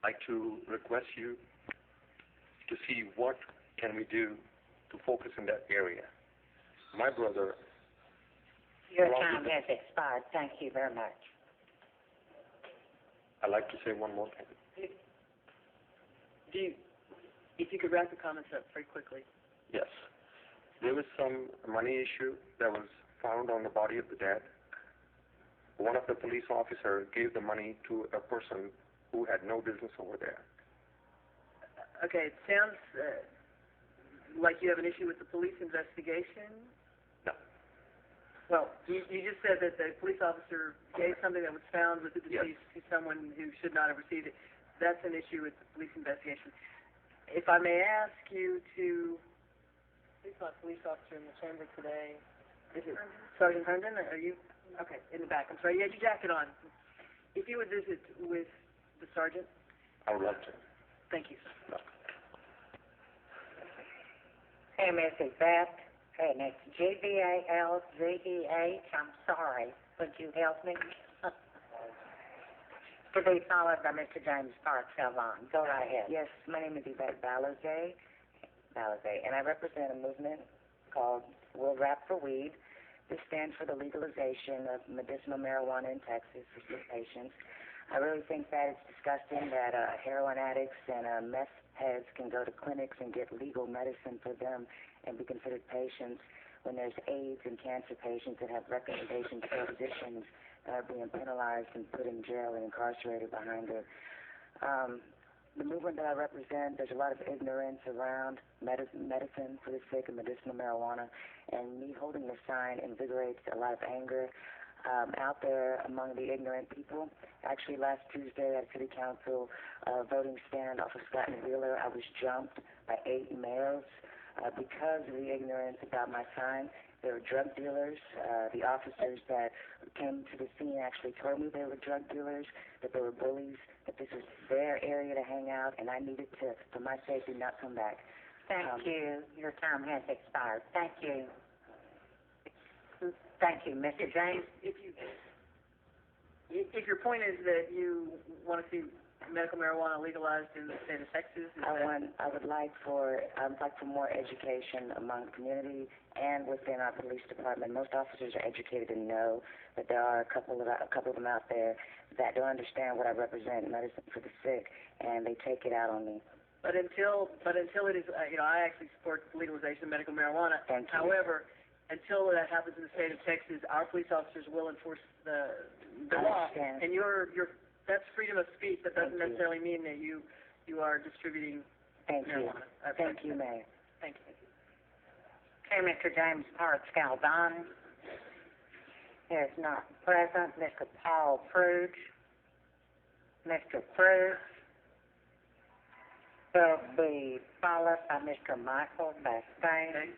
like to request you to see what can we do to focus in that area. My brother. Your time has expired. Thank you very much. I'd like to say one more thing. If you could wrap the comments up very quickly. Yes. There was some money issue that was found on the body of the dead. One of the police officers gave the money to a person who had no business over there. Okay, it sounds like you have an issue with the police investigation. No. Well, you just said that the police officer gave something that was found with the deceased to someone who should not have received it. That's an issue with the police investigation. If I may ask you to, please, my police officer in the chamber today. Is it Sergeant Herndon? Are you? Okay, in the back. I'm sorry, you had your jacket on. If you would visit with the sergeant. I would love to. Thank you. No. Hey, Mrs. Beth. Hey, it's GBALZEH. I'm sorry. Would you help me? To be followed by Mr. James Parks Salvon. Go right ahead. Yes, my name is Yvette Balaze, and I represent a movement called We'll Rap for Weed. This stands for the legalization of medicinal marijuana in Texas for sick patients. I really think that it's disgusting that heroin addicts and meth heads can go to clinics and get legal medicine for them and be considered patients when there's AIDS and cancer patients that have recommendations for physicians that are being penalized and put in jail and incarcerated behind it. The movement that I represent, there's a lot of ignorance around medicine for the sick and medicinal marijuana, and me holding this sign invigorates a lot of anger out there among the ignorant people. Actually, last Tuesday at City Council voting stand off of Scott and Wheeler, I was jumped by 8 males because of the ignorance about my sign. They were drug dealers. The officers that came to the scene actually told me they were drug dealers, that they were bullies, that this was their area to hang out, and I needed to, for my safety, not come back. Thank you. Your time has expired. Thank you. Thank you, Mr. James. If your point is that you want to see medical marijuana legalized in the state of Texas, I would like for more education among the community and within our police department. Most officers are educated and know that there are a couple of them out there that don't understand what I represent, medicine for the sick, and they take it out on me. But until it is, I actually support legalization of medical marijuana. Thank you. However, until that happens in the state of Texas, our police officers will enforce the law. And that's freedom of speech. That doesn't necessarily mean that you are distributing marijuana. Thank you, Mayor. Thank you. Okay, Mr. James Parks Galvan is not present. Mr. Paul Pruge. Mr. Pruge will be followed by Mr. Michael Bastain. Okay.